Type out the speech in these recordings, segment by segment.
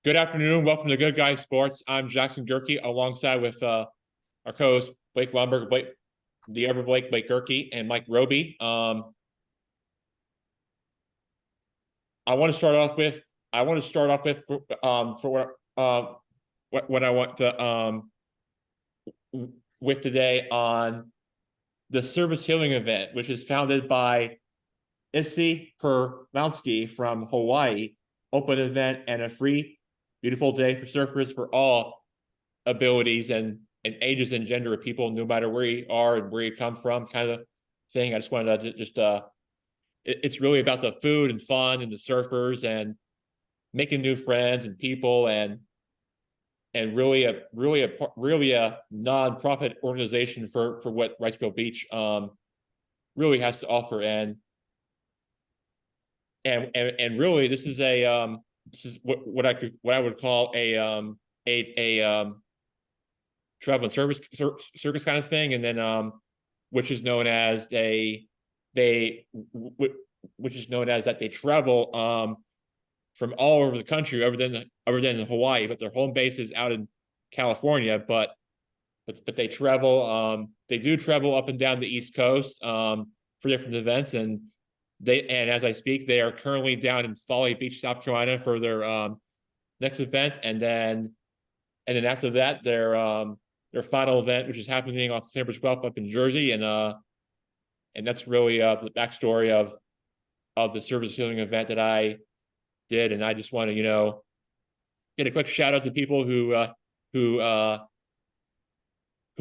Good afternoon. Welcome to Good Guys Sports. I'm Jackson Gerke, alongside with our co-host Blake Lumberg, the ever Blake Gerke, and Mike Roby. I want to start off with for what I want to with today on the Service Healing event, which is founded by Issy Permounsky from Hawaii. Open event and a free, beautiful day for surfers for all abilities and ages and gender of people, no matter where you are and where you come from, kind of thing. I just wanted to it's really about the food and fun and the surfers and making new friends and people and really a non-profit organization for what Wrightsville Beach really has to offer. And really this is what I would call a travel and service circus kind of thing, and then which is known as which is known as that they travel from all over the country, other than Hawaii, but their home base is out in California. But they travel. They do travel up and down the East Coast for different events, and as I speak, they are currently down in Folly Beach, South Carolina, for their next event, and then after that, their final event, which is happening on September 12th up in Jersey, and that's really the backstory of the service healing event that I did. And I just want to get a quick shout out to people who who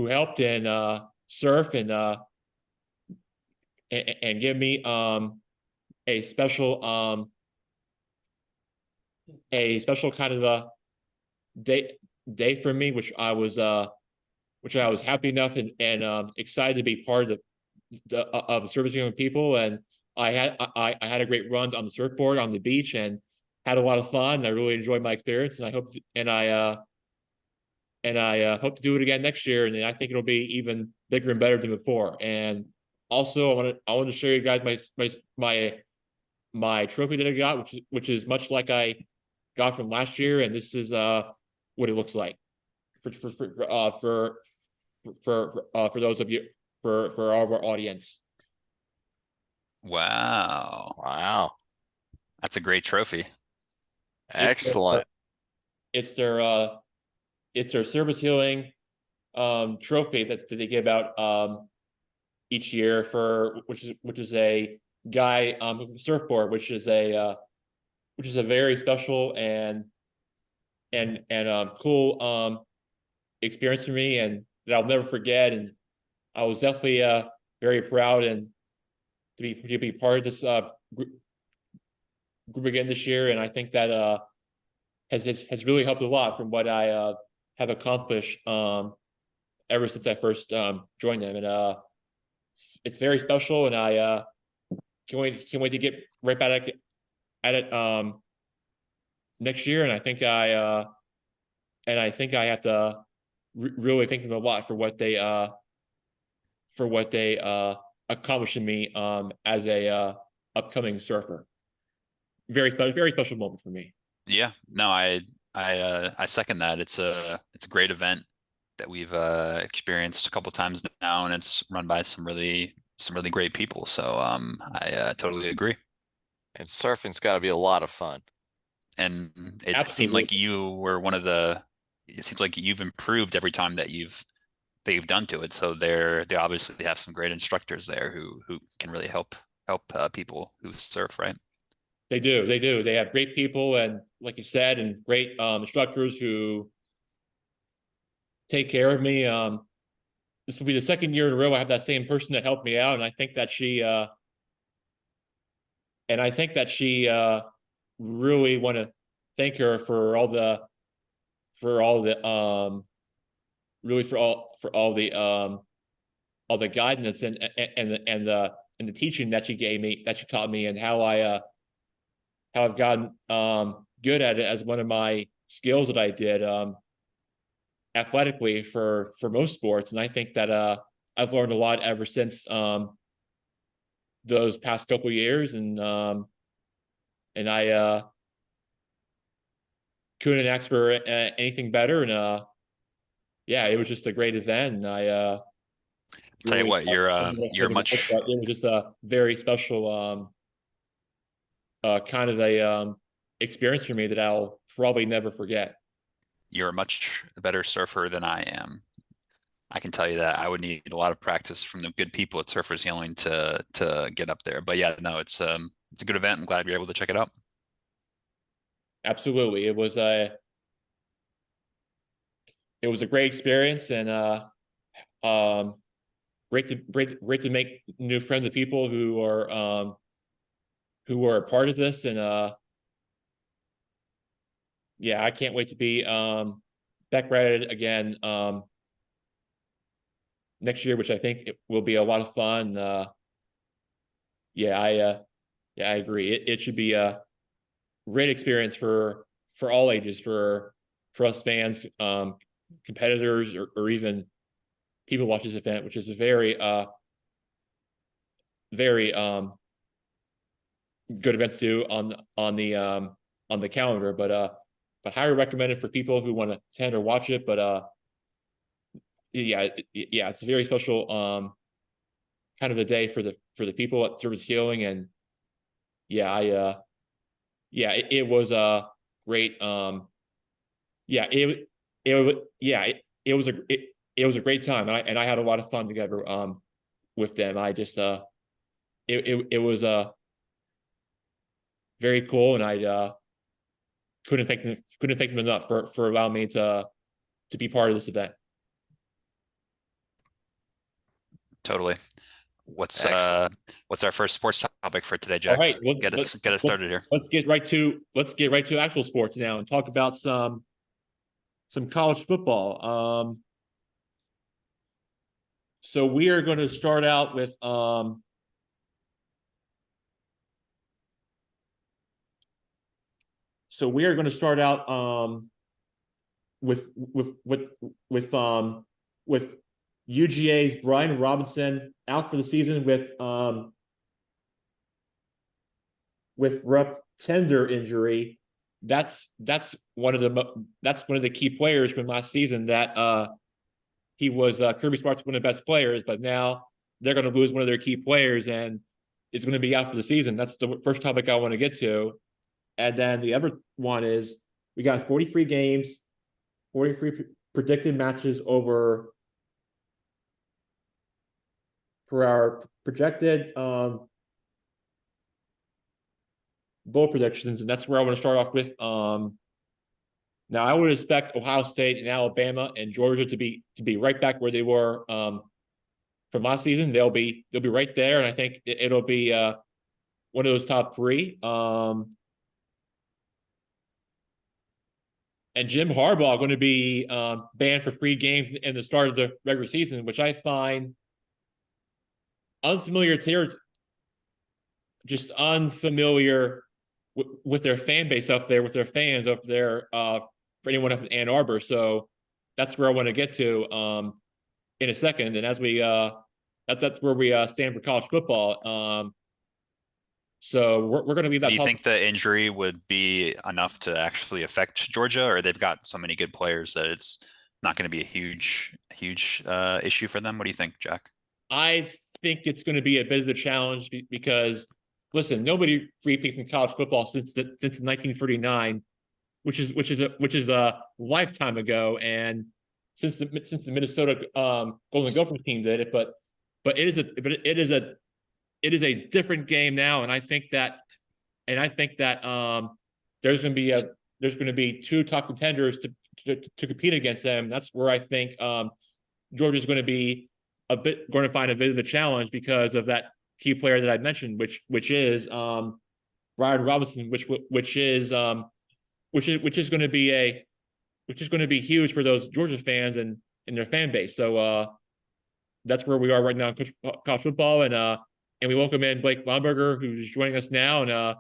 helped and surf and give me a special kind of a day for me, which I was happy enough and excited to be part of the service young people. And I had a great run on the surfboard on the beach and had a lot of fun. I really enjoyed my experience, and I hope to do it again next year. And I think it'll be even bigger and better than before. And also, I want to show you guys my trophy that I got, which is much like I got from last year. And this is what it looks like for those of you, for all of our audience. Wow. Wow. That's a great trophy. Excellent. It's their service healing trophy that they give out each year, for which is a guy with a surfboard, which is a very special and cool experience for me, and that I'll never forget. And I was definitely very proud and to be part of this group again this year. And I think that has really helped a lot from what I have accomplished ever since I first joined them. And it's very special, and I can't wait to get right back at it next year. And I think I have to really thank them a lot for what they accomplished in me as a upcoming surfer. Very special moment for me. Yeah, no, I second that. It's a great event that we've experienced a couple times now, and it's run by some really great people. So I totally agree. And surfing's got to be a lot of fun. And it Absolutely. seemed like you were it seems like you've improved every time that you've done to it. So they obviously have some great instructors there who can really help people who surf, right? They do. They have great people, and like you said, and great instructors who take care of me. This will be the second year in a row I have that same person that helped me out, and I think that she really want to thank her for all the really for all the guidance and the teaching that she gave me, that she taught me, and how I've gotten good at it as one of my skills that I did athletically for most sports. And I think that I've learned a lot ever since those past couple of years. And I couldn't ask for anything better. And yeah, it was just a great event. And I Tell you really what, you're much it was just a very special kind of a experience for me that I'll probably never forget. you're a much better surfer than I am. I can tell you that. I would need a lot of practice from the good people at Surfers Healing to get up there. But yeah, no, it's a good event. I'm glad you're able to check it out. Absolutely, it was a great experience, and um great to make new friends with people who are a part of this. And yeah, I can't wait to be back at it again next year, which I think it will be a lot of fun. Yeah, I agree. It should be a great experience for all ages, for us fans, competitors, or even people watch this event, which is a very very good event to do on the calendar. But highly recommended for people who want to attend or watch it. But yeah, it's a very special kind of a day for the people at Surfers Healing. And yeah, it was a great yeah it was a great time. And I had a lot of fun together with them. I just it was very cool. And I couldn't thank them enough for allowing me to be part of this event. Totally. What's Excellent. our first sports topic for today, All Jack? right, Get us started here. Let's get right to actual sports now and talk about some college football. So we are going to start out with with UGA's Brian Robinson out for the season with rep tender injury. That's one of the key players from last season that he was Kirby Smart's one of the best players, but now they're going to lose one of their key players and is going to be out for the season. That's the first topic I want to get to. And then the other one is we got 43 games, 43 predicted matches over for our projected bowl predictions. And that's where I want to start off with. Now I would expect Ohio State and Alabama and Georgia to be right back where they were from last season. They'll be right there, and I think it'll be one of those top three. And Jim Harbaugh going to be banned for 3 games in the start of the regular season, which I find unfamiliar territory, just unfamiliar with their fan base up there, with their fans up there, for anyone up in Ann Arbor. So that's where I want to get to in a second. And as we that's where we stand for college football. So we're going to leave that. Do you think the injury would be enough to actually affect Georgia, or they've got so many good players that it's not going to be a huge issue for them? What do you think, Jack? I think it's going to be a bit of a challenge because, listen, nobody free-peeked in college football since 1939, which is a lifetime ago, and since the Minnesota Golden Gopher team did it, but it is a different game now, and I think that there's going to be 2 top contenders to compete against them. That's where I think Georgia's going to find a bit of a challenge because of that key player that I mentioned, which is Brian Robinson, which is going to be huge for those Georgia fans and their fan base. So that's where we are right now in college football, and we welcome in Blake Baumberger, who's joining us now. And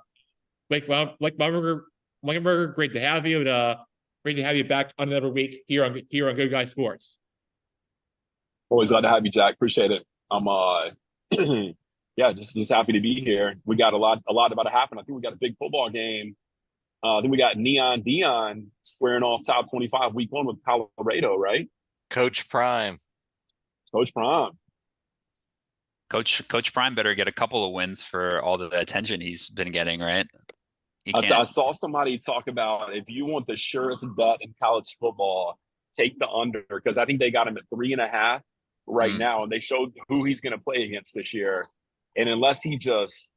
Blake Baumberger, great to have you. And great to have you back on another week here on Good Guy Sports. Always glad to have you, Jack. Appreciate it. I'm yeah, just happy to be here. We got a lot about to happen. I think we got a big football game Then we got Neon Dion squaring off top 25 week 1 with Colorado, right? Coach Prime. Coach Prime. Coach Prime better get a couple of wins for all the attention he's been getting, right? He I can't. saw somebody talk about if you want the surest bet in college football, take the under because I think they got him at 3.5 right now, and they showed who he's going to play against this year. And unless he just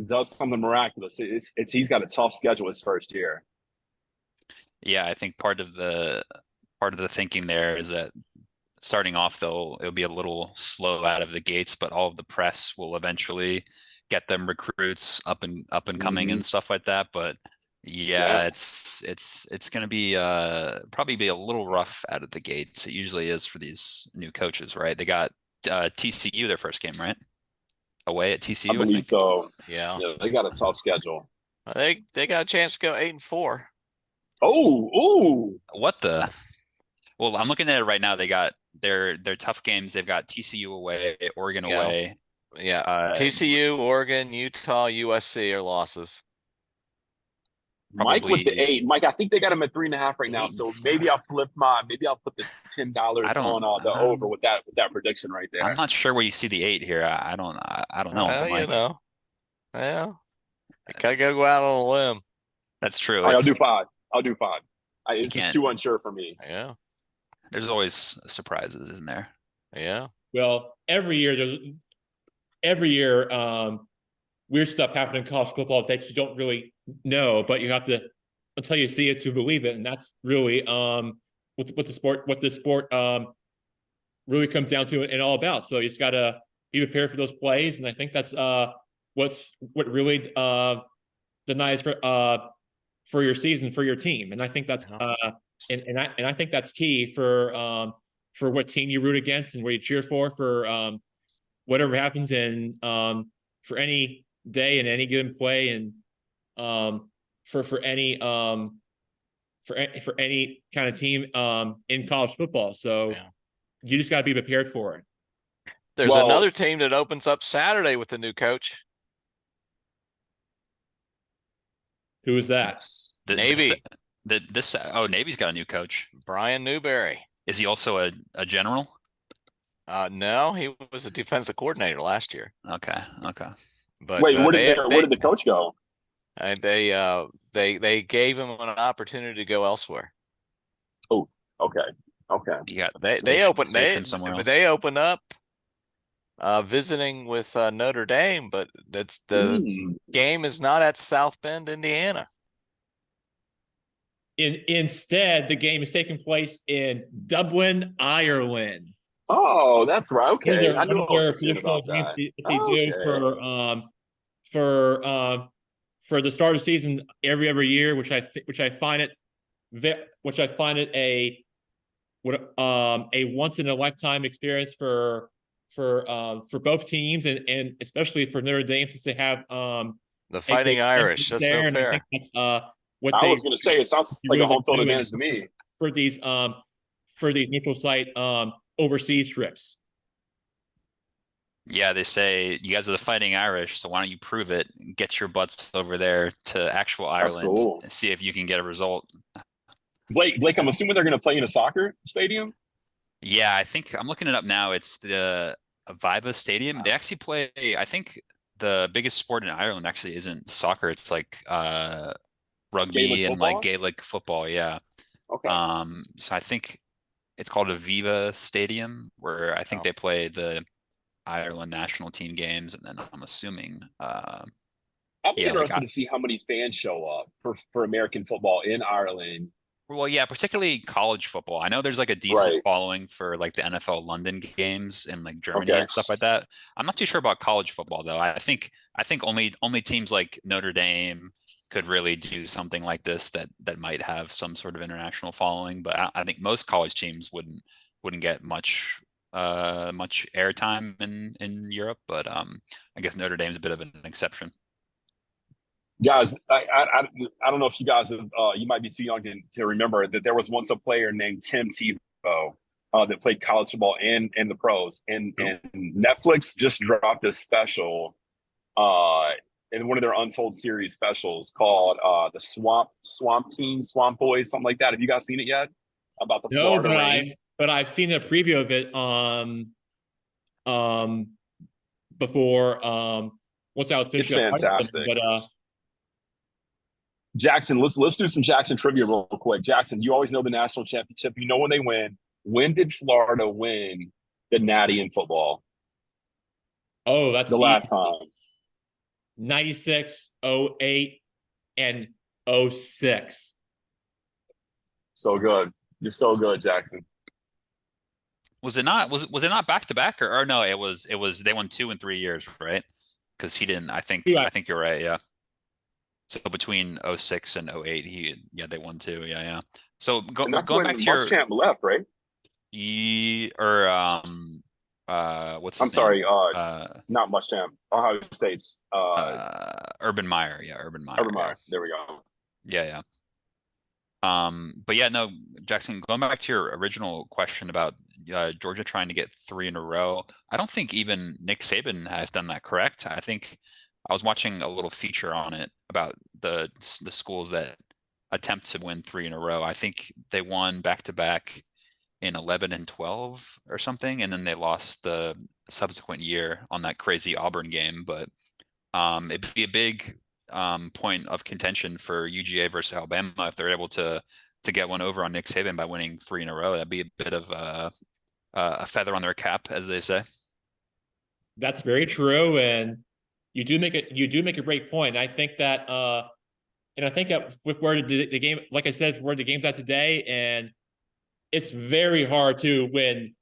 does something miraculous, it's he's got a tough schedule his first year. Yeah, I think part of the thinking there is that starting off though, it'll be a little slow out of the gates, but all of the press will eventually get them recruits up and coming and stuff like that. But yeah, it's gonna be probably be a little rough out of the gates. It usually is for these new coaches, right? They got TCU their first game, right? Away at TCU, I believe think. so. Yeah. They got a tough schedule. They got a chance to go 8-4. Oh, What the? Well, I'm looking at it right now. They got their tough games. They've got TCU away, Oregon Yeah. away. Yeah. TCU, Oregon, Utah, USC are losses. Mike with the Probably 8. Mike, I think they got him at 3.5 right now. 8 and So 4. maybe I'll put the $10 on the over with that prediction right there. I'm not sure where you see the 8 here. I don't know. Well, but Mike, yeah. You gotta go out on a limb. that's true. All right, I'll If- do 5. It's just can't. too unsure for me. Yeah. There's always surprises, isn't there? Yeah. Well, every year weird stuff happens in college football that you don't really know, but you have to until you see it to believe it, and that's really what the sport really comes down to and all about. So you just gotta be prepared for those plays, and I think that's what really denies for your season for your team, and I think that's and I think that's key for what team you root against and where you cheer for whatever happens and for any day and any given play and for any kind of team in college football. So you just got to be prepared for it. There's another team that opens up Saturday with the new coach. Who is that? Navy. Navy's got a new coach. Brian Newberry. Is he also a general? No, he was a defensive coordinator last year. Okay. But wait, where did the coach go? And they gave him an opportunity to go elsewhere. Oh, okay. You got They open up visiting with Notre Dame, but that's the game is not at South Bend, Indiana. Instead, the game is taking place in Dublin, Ireland. Oh, that's right. Okay, I know about that. For the start of the season every year, which I find it a once in a lifetime experience for both teams and especially for Notre Dame since they have the Fighting Irish. That's so fair. I think that's what I was going to say. It sounds like a home field advantage to me for these neutral site overseas trips. Yeah, they say you guys are the Fighting Irish, so why don't you prove it? Get your butts over there to actual Ireland and see if you can get a result. Blake, I'm assuming they're going to play in a soccer stadium. Yeah, I think I'm looking it up now. It's the Aviva Stadium. They actually play. I think the biggest sport in Ireland actually isn't soccer. It's like rugby and like Gaelic football. Yeah. Okay. So I think it's called Aviva Stadium, where I think they play the Ireland national team games, and then I'm assuming. I'll be interested to see how many fans show up for American football in Ireland. Well, yeah, particularly college football. I know there's like a decent following for like the NFL London games in like Germany and stuff like that. I'm not too sure about college football though. I think only teams like Notre Dame could really do something like this that might have some sort of international following. But I think most college teams wouldn't get much airtime in Europe. But I guess Notre Dame's a bit of an exception. Guys, I don't know if you guys have, you might be too young to remember that there was once a player named Tim Tebow that played college football and the pros. And Netflix just dropped a special in one of their Untold series specials called the Swamp King, Swamp Boys, something like that. Have you guys seen it yet? About the No, Florida Rain? but I've seen a preview of it um before once I was It's finishing up high school, fantastic. but Jackson, let's do some Jackson trivia real quick. Jackson, you always know the national championship. You know when they win. When did Florida win the Natty in football? oh, that's The last time. 96, 08, and 06. So good. You're so good, Jackson. Was it not? Was it not back to back or no? It was. They won 2 in 3 years, right? Because he didn't. I think Yeah. you're right. Yeah. So between 06 and 08, they won 2. Yeah. So And that's going when back to your Muschamp left, right? what's I'm his sorry, name? not Muschamp. Ohio State's Urban Meyer. Yeah, Urban Meyer. Urban Meyer. There we go. Yeah. But yeah, no, Jackson, going back to your original question about Georgia trying to get 3 in a row, I don't think even Nick Saban has done that, correct? I think I was watching a little feature on it about the schools that attempt to win 3 in a row. I think they won back to back in 11 and 12 or something, and then they lost the subsequent year on that crazy Auburn game. But it'd be a big point of contention for UGA versus Alabama if they're able to get one over on Nick Saban by winning 3 in a row. That'd be a bit of a feather on their cap, as they say. That's very true, and you do make a great point. I think that and I think that with where the game, like I said, where the game's at today, and it's very hard to win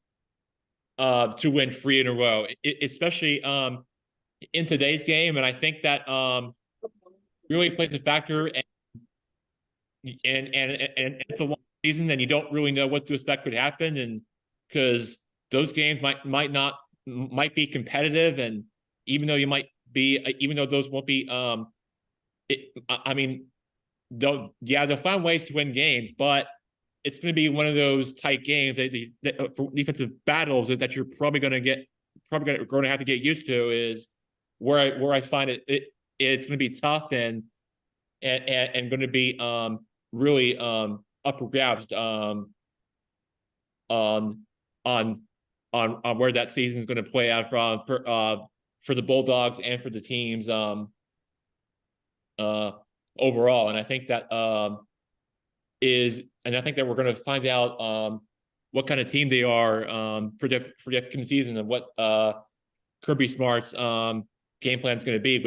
3 in a row, especially in today's game. And I think that really plays a factor, and it's a long season, and you don't really know what to expect could happen, and because those games might be competitive, and even though even though those won't be I mean, they'll find ways to win games, but it's going to be one of those tight games that for defensive battles that you're probably going to have to get used to. Is where I find it's going to be tough and going to be really up for grabs on where that season is going to play out for the Bulldogs and for the teams overall. And I think that I think that we're going to find out what kind of team they are for the upcoming season, and what Kirby Smart's game plan is going to be,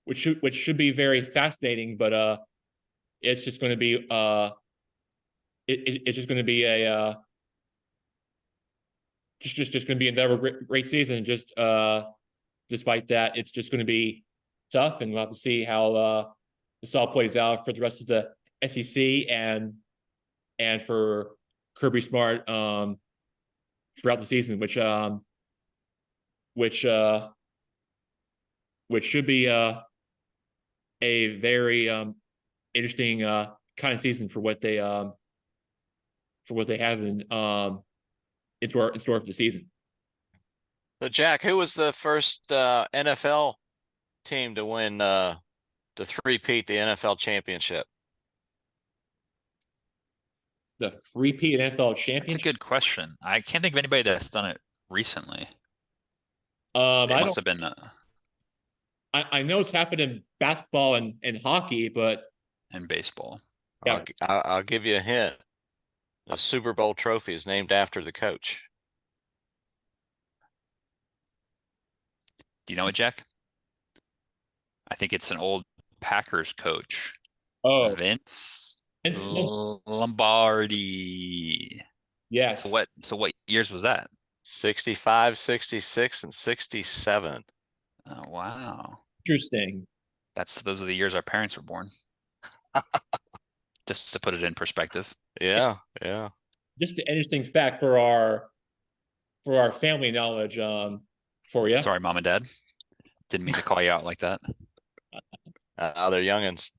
which should be very fascinating. But it's just going to be it's just going to be a just going to be another great season. Just despite that, it's just going to be tough, and we'll have to see how this all plays out for the rest of the SEC and for Kirby Smart throughout the season, which should be a very interesting kind of season for what they have in store for the season. So Jack, who was the first NFL team to win to three-peat the NFL championship? The three-peat NFL That's a championship. good question. I can't think of anybody that's done it recently. It It must have been I know it's happened in basketball and hockey, but in baseball. Yeah. I'll give you a hint. The Super Bowl trophy is named after the coach. Do you know it, Jack? I think it's an old Packers coach, oh, Vince Vince Lombardi. yes. So what years was that? 65, 66, and 67. Oh, wow. Interesting. Those are the years our parents were born. Just to put it in perspective. Yeah. Just an interesting fact for our family knowledge for you. Sorry, mom and dad. Didn't mean to call you out like that. They're youngins.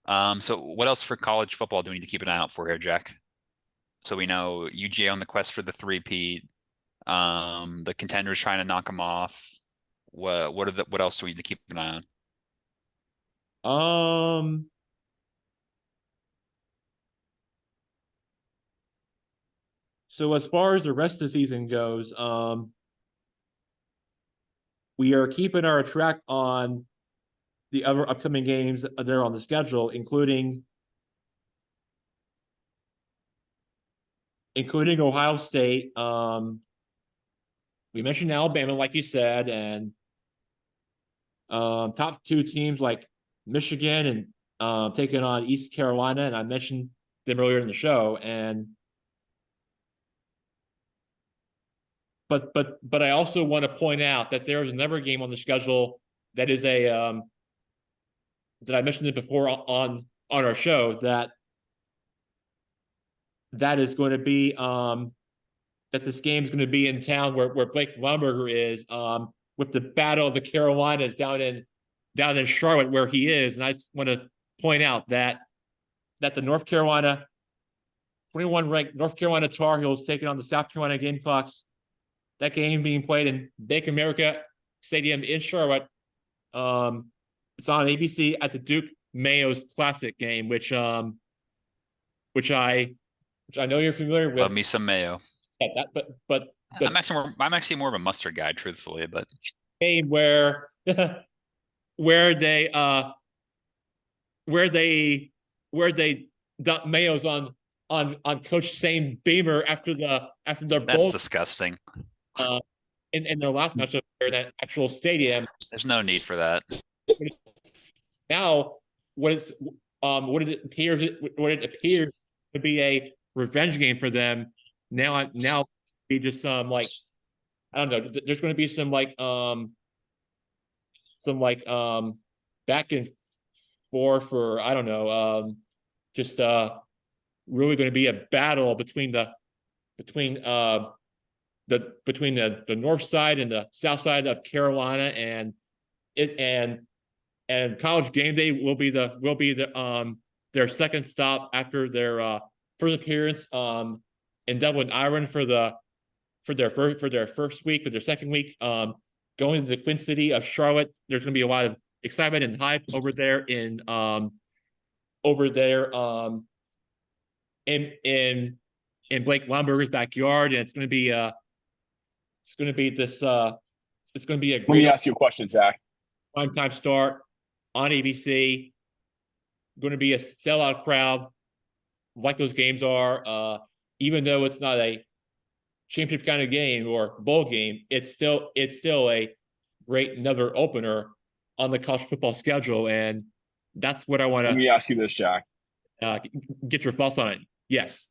So what else for college football do we need to keep an eye out for here, Jack? So we know UGA on the quest for the three-peat. The contenders trying to knock them off. What else do we need to keep an eye on? So as far as the rest of the season goes, we are keeping our track on the other upcoming games that are on the schedule, including Ohio State. We mentioned Alabama, like you said, and top two teams like Michigan and taking on East Carolina, and I mentioned them earlier in the show. And but I also want to point out that there is another game on the schedule that is a that I mentioned it before on our show that is going to be that this game is going to be in town where Blake Lumberger is with the Battle of the Carolinas down in Charlotte where he is. And I just want to point out that the North Carolina 21 ranked North Carolina Tar Heels taking on the South Carolina Gamecocks. That game being played in Bank of America Stadium in Charlotte. It's on ABC at the Duke Mayo's Classic game, which I know you're familiar with. Love me some mayo. Yeah, but I'm actually more of a mustard guy, truthfully, but game where they dump Mayo's on Coach Shane Beamer after the that's bowl disgusting. In their last matchup in that actual stadium. There's no need for that. Now, what it appears to be a revenge game for them. Now be just like I don't know. There's going to be some back and forth, or I don't know. Just really going to be a battle between the north side and the south side of Carolina, and College Game Day will be their second stop after their first appearance in Dublin, Ireland for their first week. For their second week, going to the Queen City of Charlotte. There's going to be a lot of excitement and hype over there in Blake Lumberger's backyard, and it's going to be a Let me ask you a question, Jack. primetime start on ABC. Going to be a sellout crowd, like those games are. Even though it's not a championship kind of game or bowl game, it's still a great another opener on the college football schedule, and that's what I want to. Let me ask you this, Jack. Get your thoughts on it. Yes.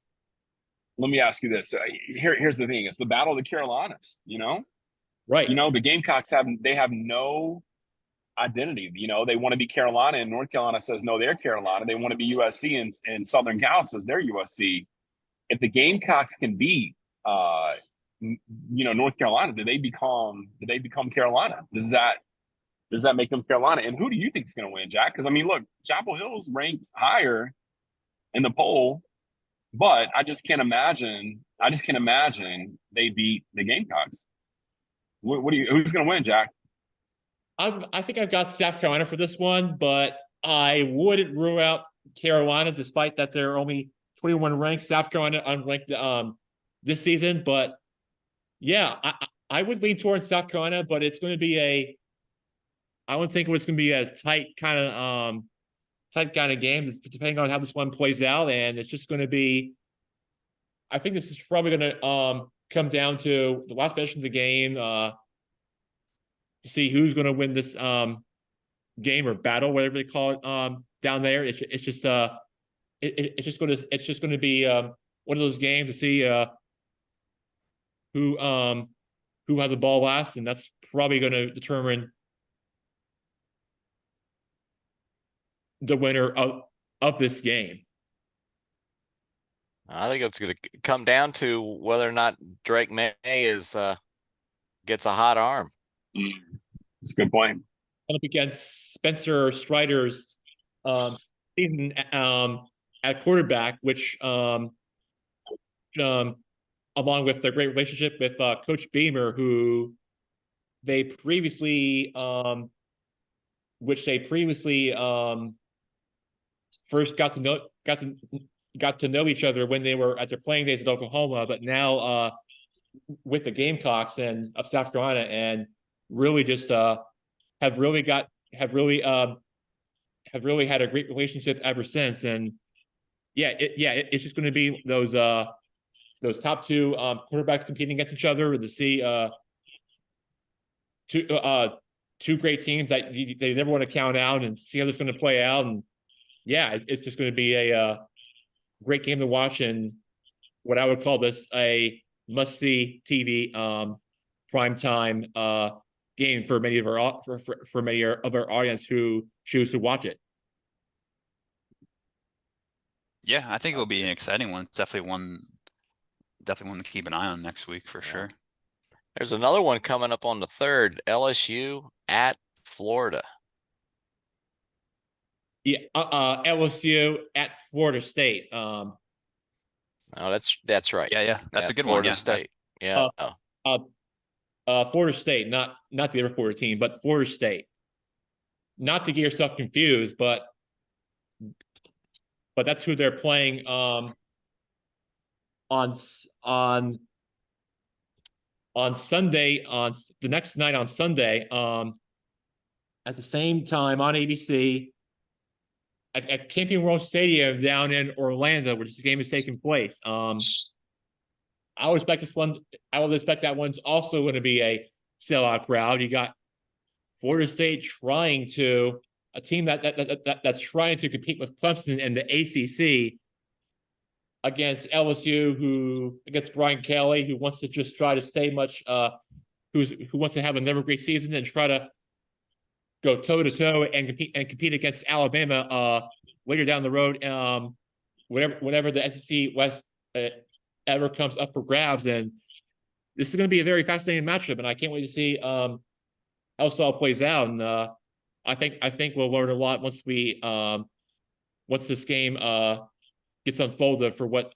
Let me ask you this. Here's the thing: it's the Battle of the Carolinas. Right. The Gamecocks have no identity. They want to be Carolina, and North Carolina says no, they're Carolina. They want to be USC, and Southern Cal says they're USC. If the Gamecocks can beat, North Carolina, do they become Carolina? Does that make them Carolina? And who do you think is going to win, Jack? Because I mean, look, Chapel Hill's ranked higher in the poll, but I just can't imagine they beat the Gamecocks. Who's going to win, Jack? I think I've got South Carolina for this one, but I wouldn't rule out Carolina, despite that they're only 21 ranked. South Carolina unranked this season, but yeah, I would lean towards South Carolina, but it's going to be I would think it's going to be a tight kind of game, depending on how this one plays out, and it's just going to be. I think this is probably going to come down to the last possession of the game to see who's going to win this game or battle, whatever they call it down there. It's just going to be one of those games to see who has the ball last, and that's probably going to determine the winner of this game. I think it's going to come down to whether or not Drake May gets a hot arm. That's a good point. Up against Spencer Strider's season at quarterback, which along with their great relationship with Coach Beamer, who they previously which they previously first got to know each other when they were at their playing days at Oklahoma, but now with the Gamecocks and of South Carolina, and really just have really had a great relationship ever since. And it's just going to be those top two quarterbacks competing against each other to see two great teams that they never want to count out, and see how this is going to play out. And it's just going to be a great game to watch, and what I would call this a must-see TV primetime game for many of our for many of our audience who choose to watch it. Yeah, I think it'll be an exciting one. It's definitely one to keep an eye on next week for sure. There's another one coming up on the 3rd, LSU at Florida. Yeah, LSU at Florida State. Oh, that's right. Yeah, that's a good Florida one. State. Yeah. Florida State, not the other Florida team, but Florida State. Not to get yourself confused, but that's who they're playing on Sunday, on the next night on Sunday, at the same time on ABC at Camping World Stadium down in Orlando, where this game is taking place. I would expect that one's also going to be a sellout crowd. You got Florida State a team that's trying to compete with Clemson and the ACC, against LSU, against Brian Kelly, who wants to just try to stay who wants to have another great season and try to go toe to toe and compete against Alabama later down the road, whenever the SEC West ever comes up for grabs. And this is going to be a very fascinating matchup, and I can't wait to see how this all plays out. And I think we'll learn a lot once this game gets unfolded for what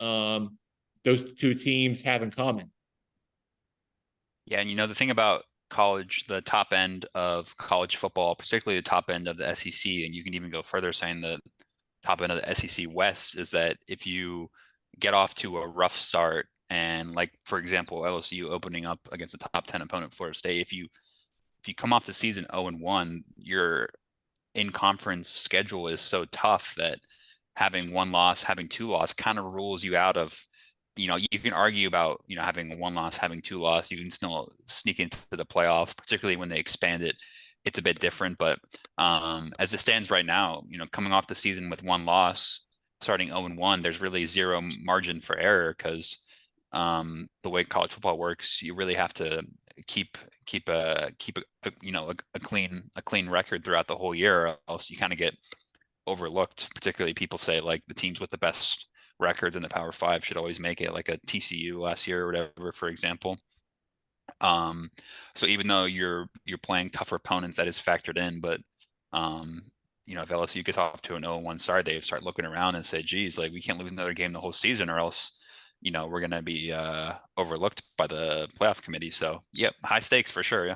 those two teams have in common. Yeah, and the thing about college, the top end of college football, particularly the top end of the SEC, and you can even go further saying the top end of the SEC West, is that if you get off to a rough start, and like, for example, LSU opening up against a top 10 opponent, Florida State, if you come off the season 0-1, your in-conference schedule is so tough that having one loss, having two loss kind of rules you out of, you can argue about, having one loss, having two loss, you can still sneak into the playoffs, particularly when they expand it. It's a bit different, but as it stands right now, coming off the season with one loss, starting 0-1, there's really zero margin for error, because the way college football works, you really have to keep a clean record throughout the whole year, or else you kind of get overlooked. Particularly, people say like the teams with the best records in the Power 5 should always make it, like a TCU last year or whatever, for example. So even though you're playing tougher opponents, that is factored in. But if LSU gets off to an 0-1 start, they start looking around and say, geez, like, we can't lose another game the whole season, or else we're going to be overlooked by the playoff committee. So yep, high stakes for sure.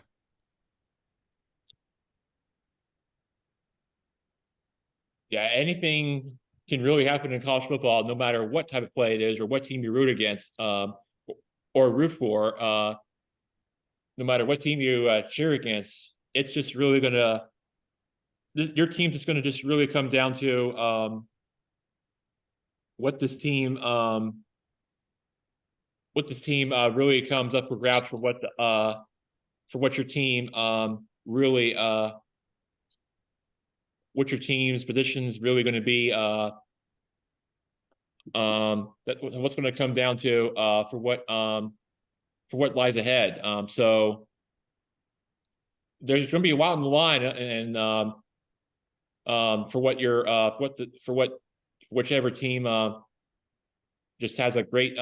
Yeah, anything can really happen in college football, no matter what type of play it is or what team you root against, or root for. No matter what team you cheer against, it's just really your team's just gonna just really come down to what this team really comes up for grabs, for what your team really what your team's position's really going to be, that's what's going to come down to for what lies ahead. So there's going to be a lot on the line, and for whichever team just has a great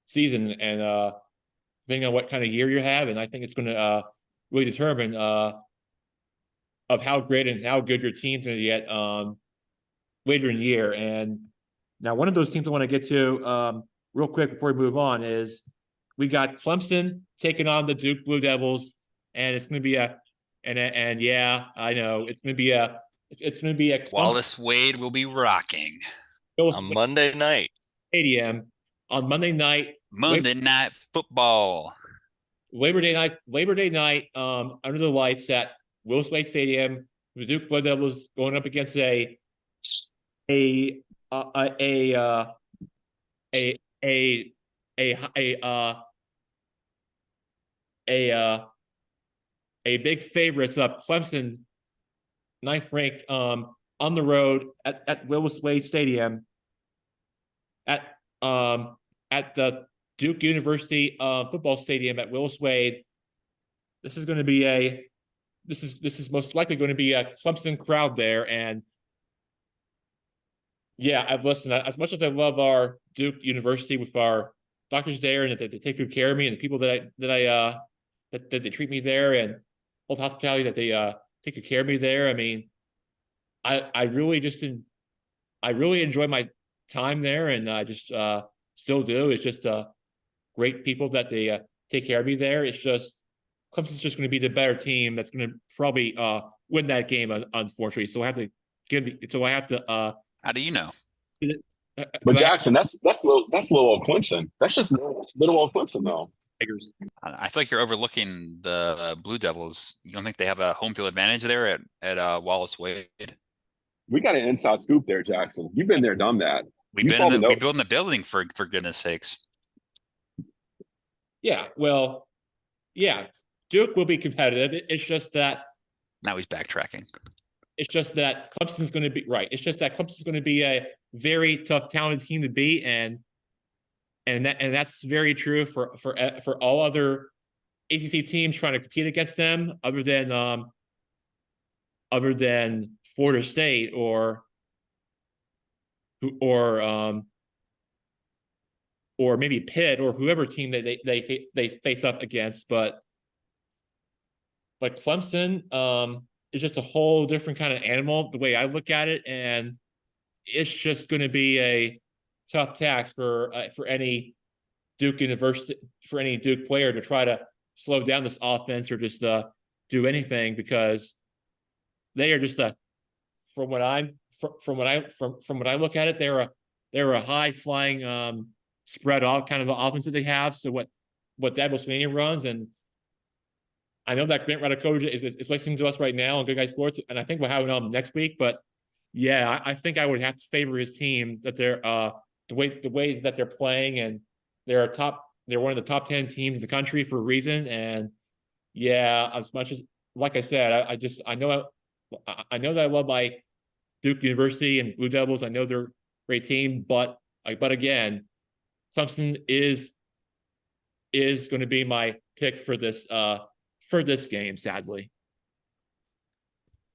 season, and depending on what kind of year you have, and I think it's going to really determine of how great and how good your team's going to get later in the year. And now one of those teams I want to get to real quick before we move on is we got Clemson taking on the Duke Blue Devils, and it's going to be and yeah, I know it's going to be it's going to be a Clemson Wallace Wade will be rocking On Monday night. Stadium on Monday night, Monday Night Football. Labor Day night, under the lights at Willis Wade Stadium. The Duke Blue Devils going up against a a a big favorites of Clemson, ninth ranked, on the road at Willis Wade Stadium at the Duke University football stadium at Willis Wade. This is going to be this is most likely going to be a Clemson crowd there. And yeah, I've listened. As much as I love our Duke University with our doctors there, and that they take good care of me, and the people that they treat me there, and all the hospitality that they take good care of me there. I mean, I really enjoy my time there, and I just still do. It's just great people that they take care of me there. It's just Clemson's just going to be the better team that's going to probably win that game, unfortunately. So I have to How do you know? But Jackson, that's little old Clemson. That's just little old Clemson, though. Tigers. I feel like you're overlooking the Blue Devils. You don't think they have a home field advantage there at Wallace Wade? We got an inside scoop there, Jackson. You've been there, done that. We You saw the notes. built in the building for goodness sakes. Yeah, well, yeah, Duke will be competitive. It's just that Now he's backtracking. Clemson's going to be right. It's just that Clemson's going to be a very tough, talented team to beat, and that's very true for all other ACC teams trying to compete against them, other than Florida State or maybe Pitt or whoever team that they face up against. But Clemson is just a whole different kind of animal, the way I look at it, and it's just going to be a tough task for any Duke University, for any Duke player to try to slow down this offense or just do anything, because they are just from what I look at it, they're a high flying spread off kind of offense that they have. So what Dabo Swinney runs, and I know that Grant Radakoja is listening to us right now on Good Guy Sports, and I think we'll have him next week. But yeah, I think I would have to favor his team, that they're the way that they're playing, and they're one of the top 10 teams in the country for a reason. And yeah, as much as, like I said, I know that I love my Duke University and Blue Devils. I know they're a great team, but again, Clemson is going to be my pick for this game, sadly.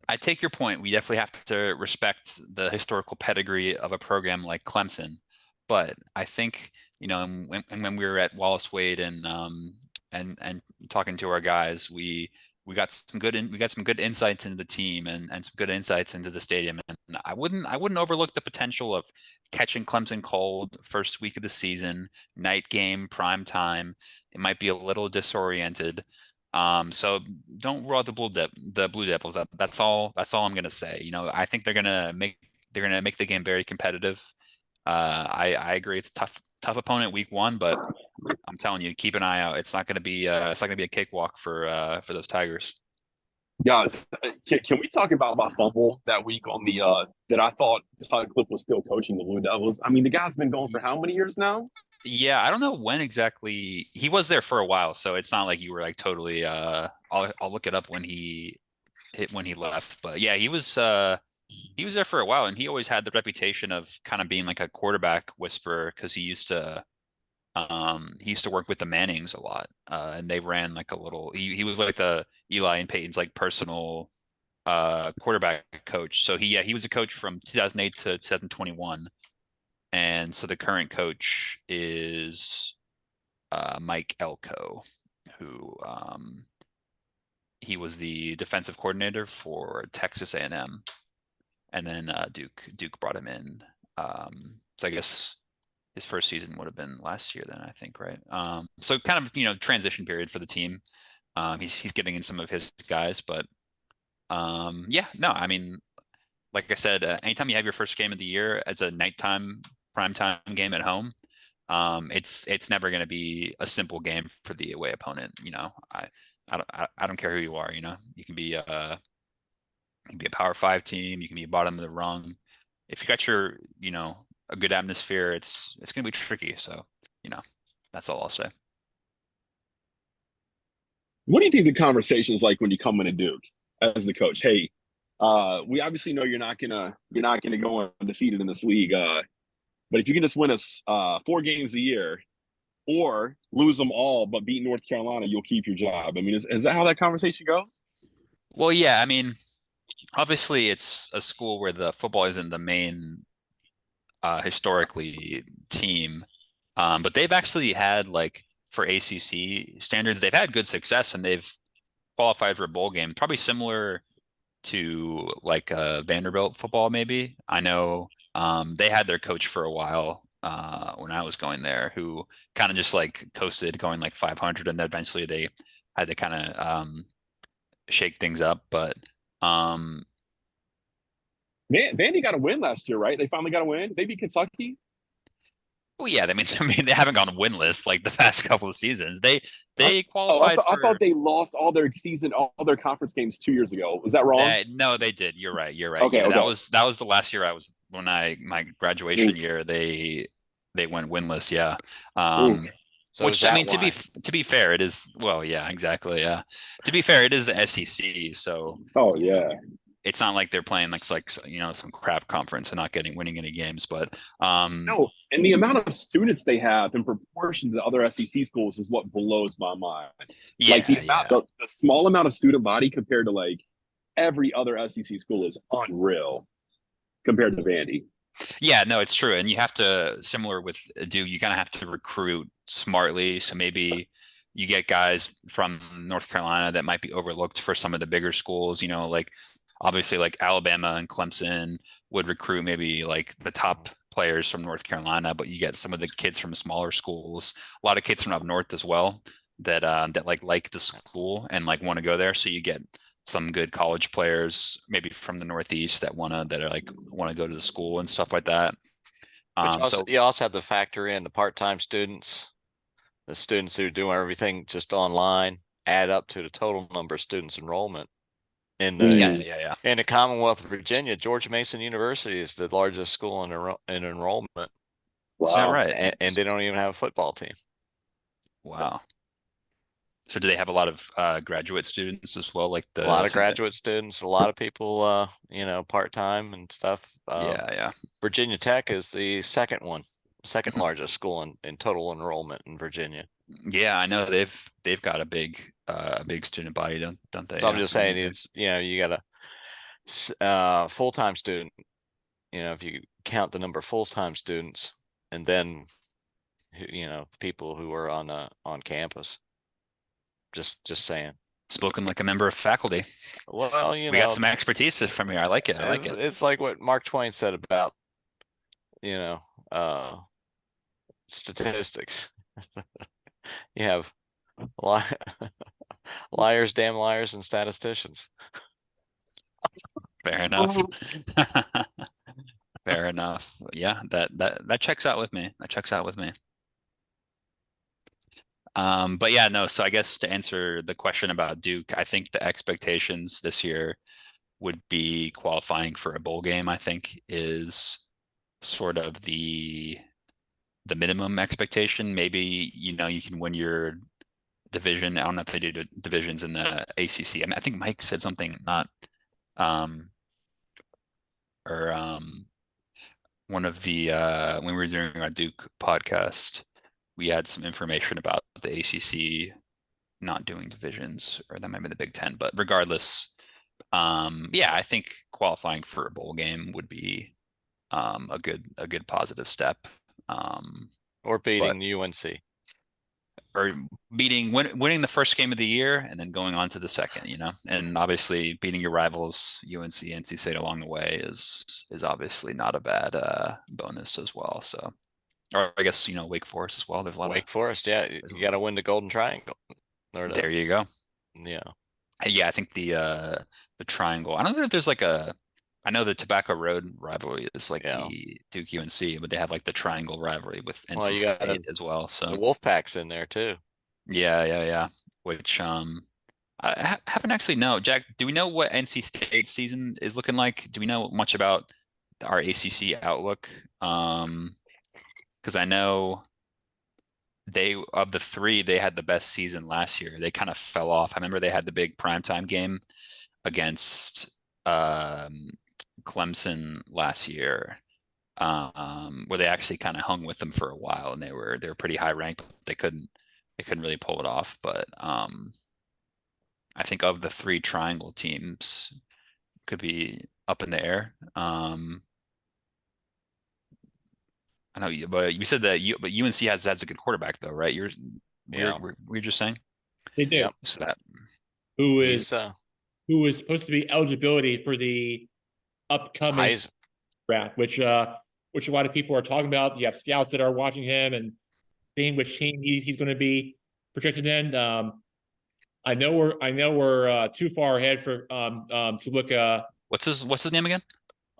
I take your point. We definitely have to respect the historical pedigree of a program like Clemson, but I think, when we were at Wallace Wade and talking to our guys, we got some good insights into the team and some good insights into the stadium. And I wouldn't overlook the potential of catching Clemson cold first week of the season, night game, prime time. It might be a little disoriented. So don't rule out the Blue Devils. That's all I'm gonna say. I think they're gonna make the game very competitive. I agree. It's tough opponent week one, but I'm telling you, keep an eye out. It's not gonna be a cakewalk for those Tigers. Guys, can we talk about my fumble that week on the that I thought Todd Cliff was still coaching the Blue Devils? I mean, the guy's been going for how many years now? Yeah, I don't know when exactly he was there for a while, so it's not like you were like totally. I'll look it up when he left, but yeah, he was there for a while, and he always had the reputation of kind of being like a quarterback whisperer, because he used to work with the Mannings a lot, and they ran like a little. He was like the Eli and Peyton's like personal quarterback coach. So he was a coach from 2008 to 2021. And so the current coach is Mike Elko, who he was the defensive coordinator for Texas A&M. and then Duke brought him in. So I guess his first season would have been last year then, I think, right? So kind of, transition period for the team. He's getting in some of his guys, but yeah, no, I mean, like I said, anytime you have your first game of the year as a nighttime primetime game at home, it's never going to be a simple game for the away opponent. I don't care who you are. You can be a Power 5 team, you can be bottom of the rung. If you got your a good atmosphere, it's going to be tricky. So that's all I'll say. What do you think the conversation is like when you come into Duke as the coach? Hey, we obviously know you're not gonna go undefeated in this league. But if you can just win us 4 games a year, or lose them all but beat North Carolina, you'll keep your job. I mean, is that how that conversation goes? Well, yeah, I mean, obviously it's a school where the football isn't the main historically team, but they've actually had, like, for ACC standards, they've had good success and they've qualified for a bowl game, probably similar to like Vanderbilt football. Maybe I know they had their coach for a while when I was going there, who kind of just like coasted, going like 500, and then eventually they had to kind of shake things up. But Vandy got a win last year, right? They finally got a win. They beat Kentucky. well, yeah, I mean, they haven't gone winless like the past couple of seasons. They qualified I thought they lost all their conference games 2 years ago. Was that wrong? No, they did. You're right. Okay, Yeah, okay. that was the last year my graduation year. They went winless. Yeah. So Which, is I that mean, why? to be fair, it is, well, yeah, exactly. Yeah. To be fair, it is the SEC, so Oh yeah. it's not like they're playing like some crap conference and not winning any games. But No, and the amount of students they have in proportion to the other SEC schools is what blows my mind. yeah, Like the small amount of student body compared to like every other SEC school is unreal compared to Vandy. yeah, no, it's true. And you have to, similar with Duke, you kind of have to recruit smartly. So maybe you get guys from North Carolina that might be overlooked for some of the bigger schools, like obviously like Alabama and Clemson would recruit maybe like the top players from North Carolina, but you get some of the kids from smaller schools, a lot of kids from up north as well, that like the school and like want to go there. So you get some good college players maybe from the Northeast that want to go to the school and stuff like that. You also have to factor in the part-time students, the students who are doing everything just online, add up to the total number of students enrollment. In yeah. the Commonwealth of Virginia, George Mason University is the largest school in enrollment. Wow. Is that right? And they don't even have a football team. Wow. So do they have a lot of graduate students as well? Like A lot of graduate students, a lot of people, part-time and stuff. Yeah. Virginia Tech is the second largest school in total enrollment in Virginia. Yeah, I know they've got a big student body, don't they? So I'm just saying, it's, you got a full-time student, if you count the number of full-time students and then people who are on campus. Just saying. Spoken like a member of faculty. Well, we got some expertise from here. I like it. It's like what Mark Twain said about, statistics. You have liars, damn liars, and statisticians. Fair enough. Fair enough. Yeah, that checks out with me. But yeah, no, so I guess to answer the question about Duke, I think the expectations this year would be qualifying for a bowl game. I think is sort of the minimum expectation. Maybe, you can win your division. I don't know if they do divisions in the ACC. I mean, I think Mike said something one of the when we were doing our Duke podcast, we had some information about the ACC not doing divisions, or that might be the Big Ten. But regardless, yeah, I think qualifying for a bowl game would be a good positive step. Or beating UNC. or winning the first game of the year and then going on to the second, and obviously beating your rivals, UNC, NC State along the way is obviously not a bad bonus as well. So, or I guess, Wake Forest as well. There's a lot Wake Forest, yeah, you got to win the Golden Triangle. There you go. Yeah. Yeah, I think the triangle. I don't know if there's I know the Tobacco Road rivalry is like the Duke UNC, but they have like the triangle rivalry with NC State as well. So the Wolfpack's in there too. Yeah. Which I haven't actually know. Jack, do we know what NC State season is looking like? Do we know much about our ACC outlook? Because I know of the three, they had the best season last year. They kind of fell off. I remember they had the big primetime game against Clemson last year, where they actually kind of hung with them for a while, and they were pretty high ranked. But they couldn't really pull it off. But I think of the three triangle teams, could be up in the air. I know you, but you said that but UNC has a good quarterback though, right? We're just saying They do. Yep. So that Who is supposed to be eligibility for the upcoming draft, which a lot of people are talking about. You have scouts that are watching him and seeing which team he's going to be projected in. I know we're too far ahead for to look what's his name again?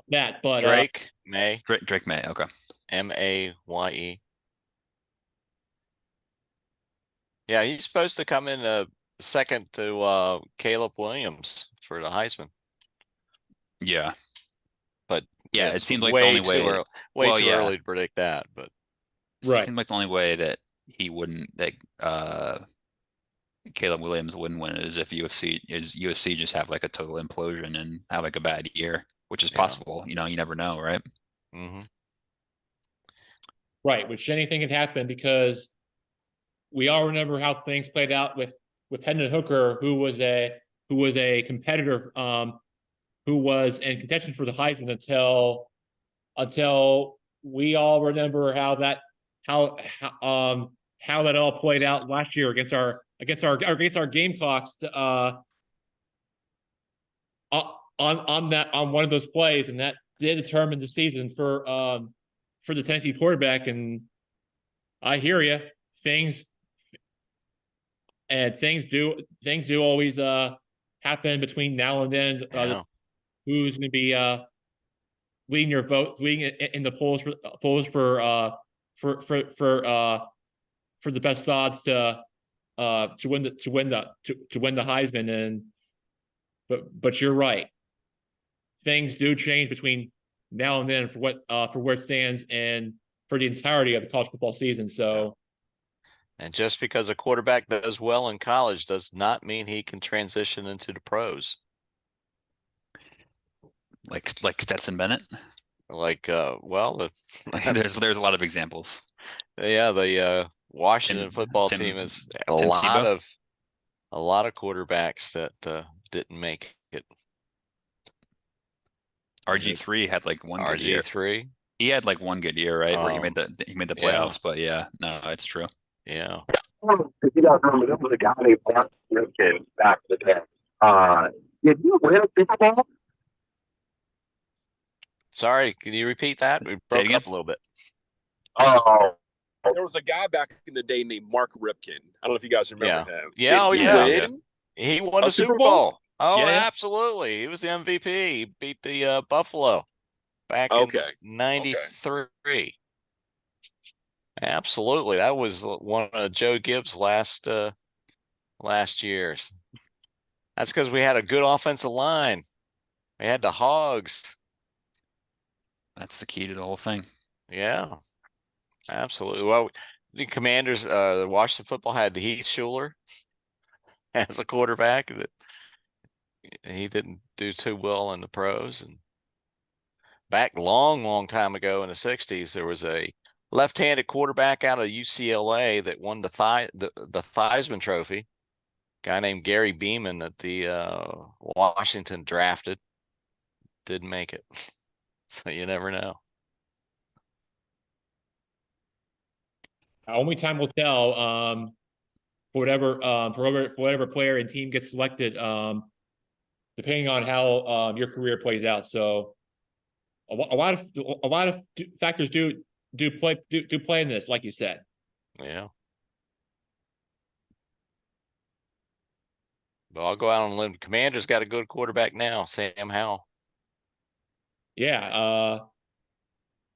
That, but Drake May. Drake May. Okay. Maye. Yeah, he's supposed to come in second to Caleb Williams for the Heisman. Yeah. But yeah, it seems like the only way way too early to predict that, but it seemed like the only way that he wouldn't Caleb Williams wouldn't win it is if USC just have like a total implosion and have like a bad year, which is possible. You never know, right? Mm-hmm. Right, which anything can happen because we all remember how things played out with Hendon Hooker, who was a competitor, who was in contention for the Heisman until we all remember how that all played out last year against our Gamecocks on one of those plays, and that did determine the season for the Tennessee quarterback. And I hear you, things do always happen between now and then. Who's going to be leading in the polls for the best odds to win the Heisman? And but you're right, things do change between now and then for where it stands and for the entirety of the college football season. So, and just because a quarterback does well in college does not mean he can transition into the pros. Like Stetson Bennett. There's a lot of examples. Yeah, the Washington football team is a lot of quarterbacks that didn't make it. RG3 had like one good year. RG3. He had like one good year, right? Where he made the playoffs, but yeah, no, it's true. Yeah. If you guys remember, there was a guy named Mark Ripken back in the day. Did you win a Super Bowl? Sorry, can you repeat that? We broke up a little bit. Oh. There was a guy back in the day named Mark Ripken. I don't know if you guys remember him. Yeah, he won a Super Bowl. Oh, yeah. Absolutely. He was the MVP. He beat the Buffalo back in '93. Absolutely. That was one of Joe Gibbs' last years. That's because we had a good offensive line. We had the Hogs. That's the key to the whole thing. Yeah, absolutely. Well, the Commanders, the Washington football had Heath Schuler as a quarterback. He didn't do too well in the pros. And back long time ago in the 60s, there was a left-handed quarterback out of UCLA that won the Theismann Trophy. A guy named Gary Beeman that the Washington drafted. Didn't make it. So you never know. Only time will tell. for whatever player and team gets selected, depending on how your career plays out. So a lot of factors do play in this, like you said. Yeah. But I'll go out on a limb. Commanders got a good quarterback now, Sam Howell. Yeah,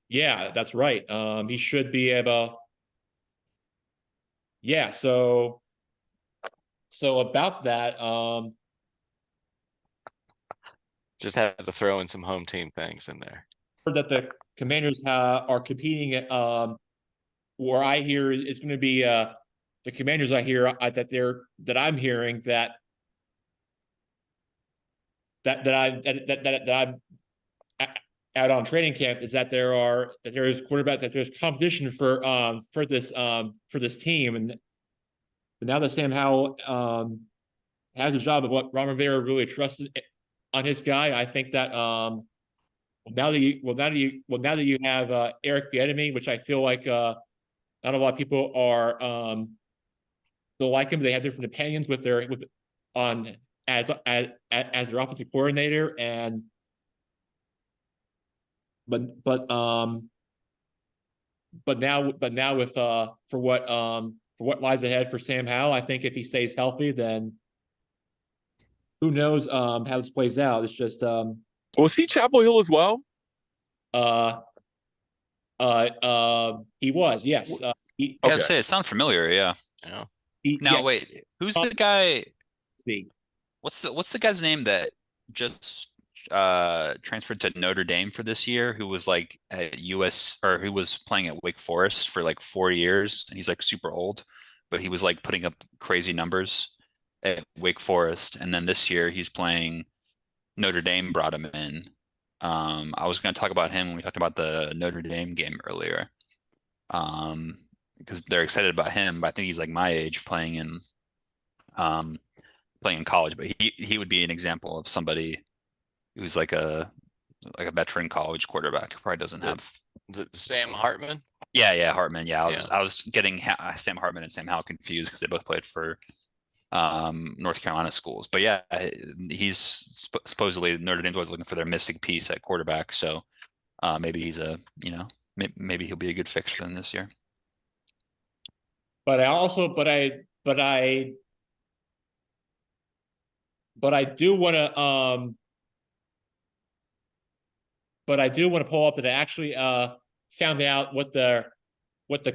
yeah, that's right. He should be able. Yeah, so about that, Just had to throw in some home team things in there. that the Commanders are competing at, where I hear is going to be the Commanders. I hear that I'm hearing that I'm out on training camp is that there's competition for this team, and now that Sam Howell has a job of what Ron Rivera really trusted on his guy, I think that now that you have Eric Bieniemy, which I feel like not a lot of people are still like him. They have different opinions as their offensive coordinator, and but now with for what lies ahead for Sam Howell, I think if he stays healthy, then who knows how this plays out. It's just Was he Chapel Hill as well? he was, yes. I gotta say, it sounds familiar. Yeah. Yeah. Now, wait, who's the guy? See, What's the guy's name that just transferred to Notre Dame for this year, who was like at US, or who was playing at Wake Forest for like 4 years, and he's like super old, but he was like putting up crazy numbers at Wake Forest, and then this year he's playing Notre Dame, brought him in. I was going to talk about him when we talked about the Notre Dame game earlier, because they're excited about him, but I think he's like my age playing in college, but he would be an example of somebody who's like a veteran college quarterback who probably doesn't have. Sam Hartman? Yeah, Hartman. Yeah, I was getting Sam Hartman and Sam Howell confused because they both played for North Carolina schools. But yeah, he's supposedly Notre Dame's always looking for their missing piece at quarterback. So maybe he's maybe he'll be a good fixture in this year. But I do want to pull up that I actually found out what the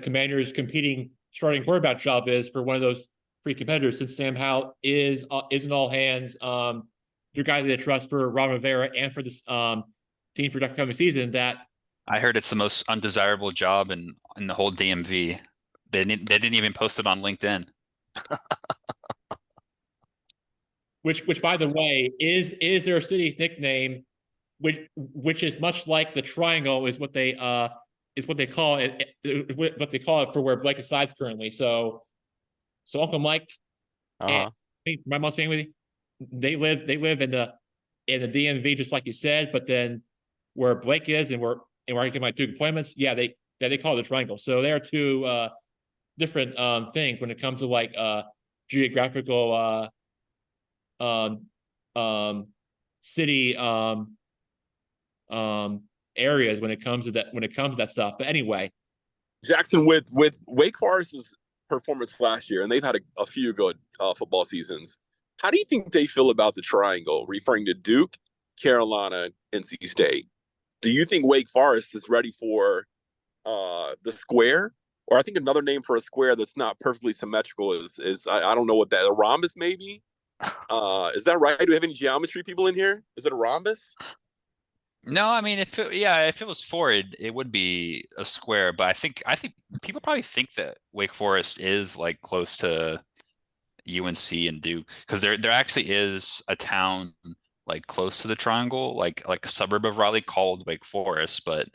Commanders' competing starting quarterback job is for one of those three competitors, since Sam Howell is an all hands your guy that they trust for Ron Rivera and for this team for the upcoming season. That I heard it's the most undesirable job in the whole DMV. They didn't even post it on LinkedIn. which by the way is their city's nickname, which is much like the triangle is what they call it for where Blake resides currently. So Uncle Mike and my mom's family, they live in the DMV just like you said, but then where Blake is and where I get my two appointments, they call it the triangle. So there are two different things when it comes to like geographical city areas when it comes to that stuff. But anyway, Jackson, with Wake Forest's performance last year, and they've had a few good football seasons. How do you think they feel about the triangle, referring to Duke, Carolina, NC State? Do you think Wake Forest is ready for the square? Or I think another name for a square that's not perfectly symmetrical is I don't know what that, a rhombus maybe? Is that right? Do we have any geometry people in here? Is it a rhombus? No, I mean, if it was forward, it would be a square. But I think people probably think that Wake Forest is like close to UNC and Duke, because there actually is a town like close to the triangle, like a suburb of Raleigh called Wake Forest, but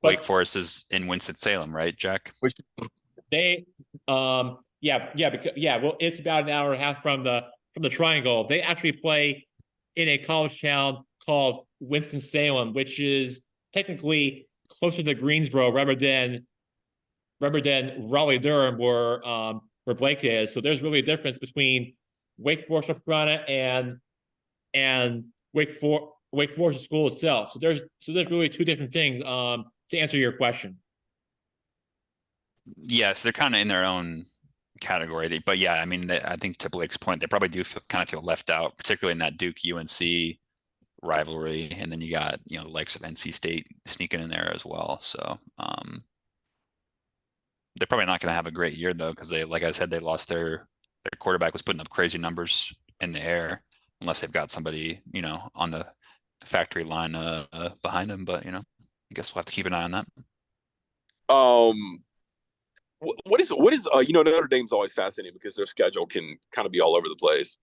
Wake Forest is in Winston-Salem, right, Jack? Which they well, it's about an hour and a half from the triangle. They actually play in a college town called Winston-Salem, which is technically closer to Greensboro rather than Raleigh-Durham, where where Blake is. So there's really a difference between Wake Forest, North Carolina, and Wake Forest school itself. So there's really two different things. To answer your question. Yes, they're kind of in their own category. But yeah, I mean, I think to Blake's point, they probably do kind of feel left out, particularly in that Duke UNC rivalry. And then you got, the likes of NC State sneaking in there as well. So they're probably not going to have a great year though, because they, like I said, they lost their quarterback was putting up crazy numbers in the air, unless they've got somebody, on the factory line behind them. But I guess we'll have to keep an eye on that. What is Notre Dame's always fascinating because their schedule can kind of be all over the place.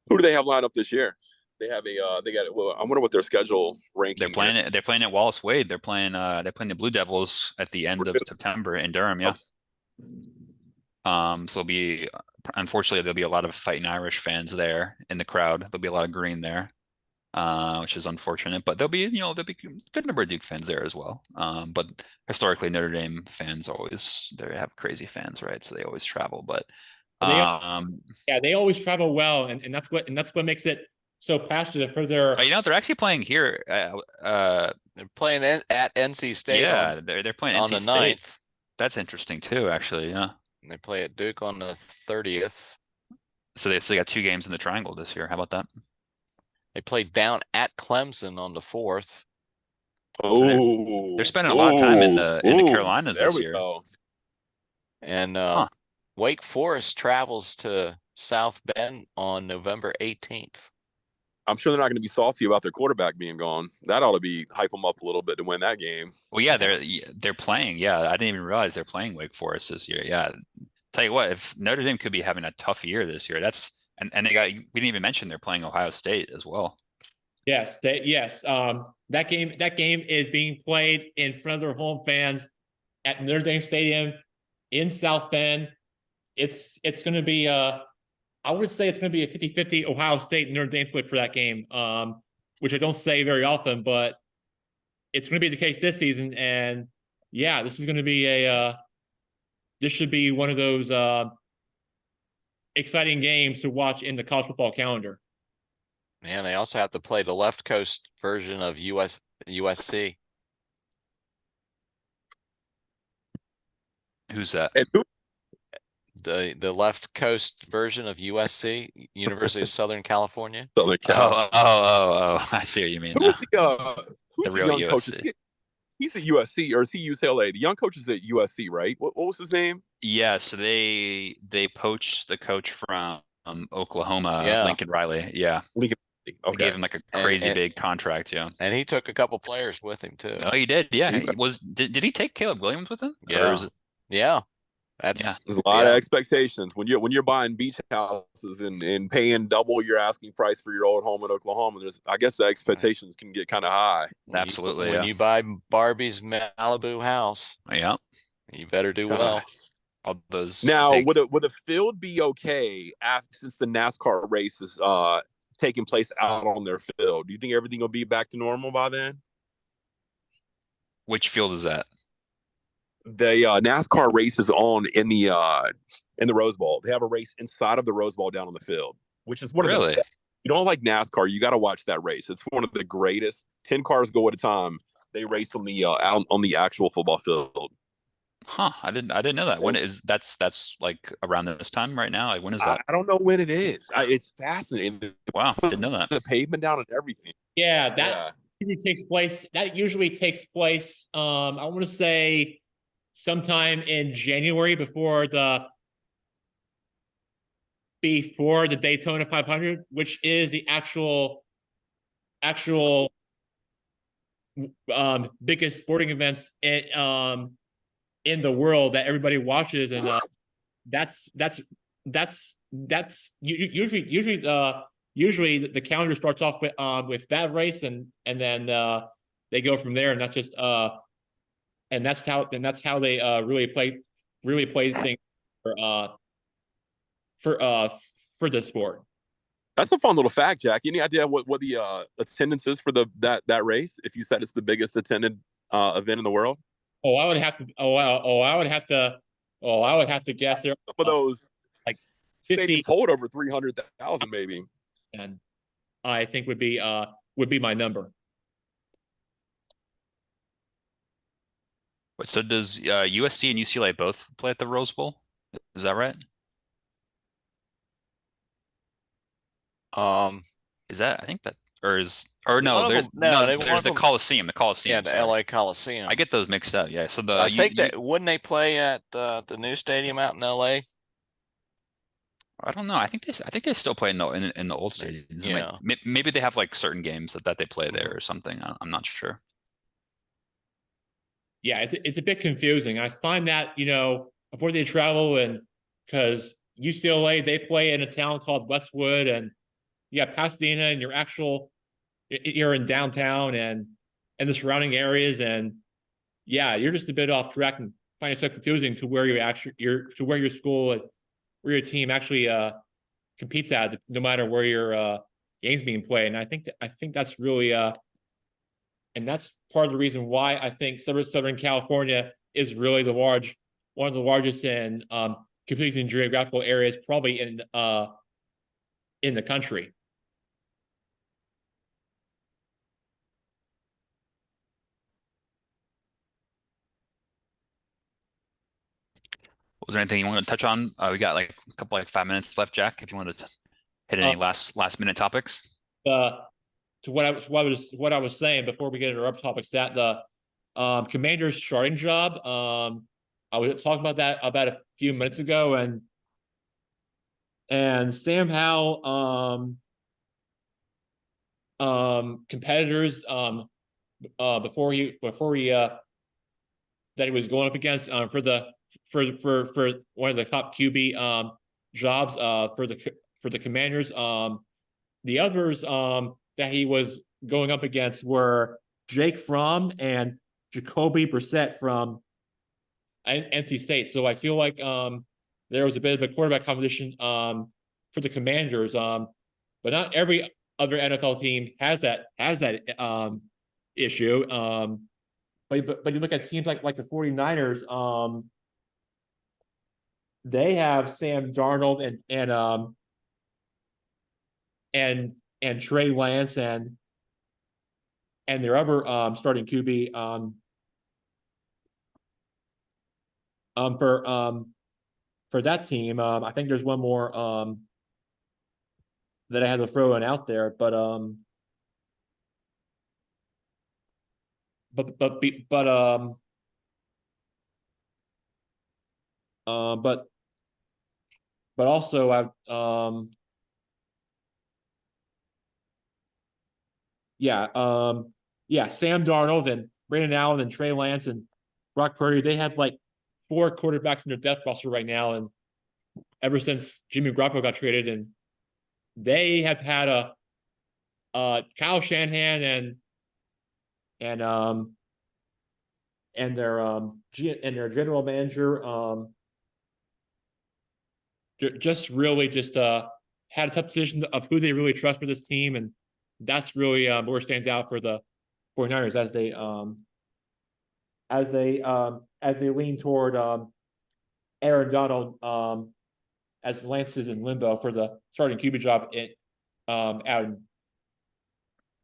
Who do they have lined up this year? They have I wonder what their schedule ranking. They're playing at Wallace Wade. They're playing the Blue Devils at the end of September in Durham. Yeah. So unfortunately there'll be a lot of Fighting Irish fans there in the crowd. There'll be a lot of green there, which is unfortunate, but there'll be a good number of Duke fans there as well. But historically Notre Dame fans they have crazy fans, right? So they always travel, but they always travel well. And that's what makes it so passionate for their. They're actually playing here. They're playing at NC State. Yeah, they're playing on NC the State. 9th. That's interesting too, actually. Yeah. They play at Duke on the 30th. So they still got 2 games in the Triangle this year. How about that? They play down at Clemson on the 4th. So they're spending a lot of time in the Carolinas this year. Go. And Wake Forest travels to South Bend on November 18th. I'm sure they're not going to be salty about their quarterback being gone. That ought to be hype them up a little bit to win that game. Well, yeah, they're playing. Yeah, I didn't even realize they're playing Wake Forest this year. Yeah, tell you what, if Notre Dame could be having a tough year this year, and we didn't even mention they're playing Ohio State as well. Yes, that game is being played in front of their home fans at Notre Dame Stadium in South Bend. It's going to be I would say it's going to be a 50-50 Ohio State Notre Dame split for that game, which I don't say very often, but it's going to be the case this season. And yeah, this is going to be this should be one of those exciting games to watch in the college football calendar. Man, they also have to play the left coast version of USC. Who's that? And who? The left coast version of USC, University of Southern California. Southern Cal. Oh, I see what you mean. Who's the real young coach? He's at USC or is he UCLA? The young coach is at USC, right? What was his name? Yeah, so they poached the coach from Oklahoma, Yeah. Lincoln Riley. Yeah, Lincoln. they Okay. gave him like a crazy big contract. Yeah. And he took a couple players with him too. Oh, he did. Yeah, He- did he take Caleb Williams with him? Yeah. Or was it- Yeah. That's Yeah. There's a lot Yeah. of expectations when you're buying beach houses and paying double your asking price for your old home in Oklahoma. I guess the expectations can get kind of high. Absolutely, When yeah. you buy Barbie's Malibu house, Yeah. you better do well. All those Now, big- would a field be okay since the NASCAR race is taking place out on their field? Do you think everything will be back to normal by then? which field is that? The NASCAR race is on in the Rose Bowl. They have a race inside of the Rose Bowl down on the field, which is one of Really? the. You don't like NASCAR, you got to watch that race. It's one of the greatest. 10 cars go at a time. They race on the out on the actual football field. Huh? I didn't know that. When is that's like around this time right now? Like, when is that? I don't know when it is. It's fascinating. Wow, didn't know that. The pavement down and everything. Yeah, that Yeah. usually takes place. I want to say sometime in January before the Daytona 500, which is the actual biggest sporting events in the world that everybody watches, and that's usually the calendar starts off with that race, and then they go from there, and that's just and that's how they really play things for the sport. That's a fun little fact, Jack. Any idea what the attendance is for that race? If you said it's the biggest attended event in the world. I would have to Oh, I would have to guess there Some of those like 50, stadiums hold over 300,000, maybe. and I think would be my number. Wait, so does USC and UCLA both play at the Rose Bowl? Is that right? Is that I think that or One no, of there them- no, they- one there's of the them- Coliseum, the Coliseum. yeah, the sorry. LA Coliseum. I get those mixed up. Yeah. So I think that wouldn't they play at the new stadium out in LA? I don't know. I think they still play in the old stadiums. And, Yeah. like, maybe they have like certain games that they play there Mhm. or something. I'm not sure. Yeah, it's a bit confusing. I find that, before they travel, and because UCLA, they play in a town called Westwood, and you got Pasadena, and you're in downtown and the surrounding areas, and yeah, you're just a bit off track and find it so confusing to where where your school and where your team actually competes at, no matter where your game's being played. And I think that's really and that's part of the reason why I think Southern California is really one of the largest in competing geographical areas, probably in the country. Was there anything you want to touch on? We got like a couple 5 minutes left, Jack. If you wanted to hit any last minute topics. To what I was saying before we get into our topics, that the Commander's starting job. I was talking about that about a few minutes ago, and Sam Howell, competitors before he that he was going up against for one of the top QB jobs for the Commanders. The others that he was going up against were Jake Fromm and Jacoby Brissett from NC State. So I feel like there was a bit of a quarterback competition for the Commanders. But not every other NFL team has that issue. But you look at teams like the 49ers, they have Sam Darnold and Trey Lance and their other starting QB for that team. I think there's one more that I had to throw in out there, but also Sam Darnold and Brandon Allen and Trey Lance and Brock Purdy, they have like 4 quarterbacks in their depth roster right now, and ever since Jimmy Garoppolo got traded, and they have had Kyle Shanahan and their general manager just had a tough decision of who they really trust for this team, and that's really where it stands out for the 49ers as they lean toward Aaron Donald as Lance is in limbo for the starting QB job out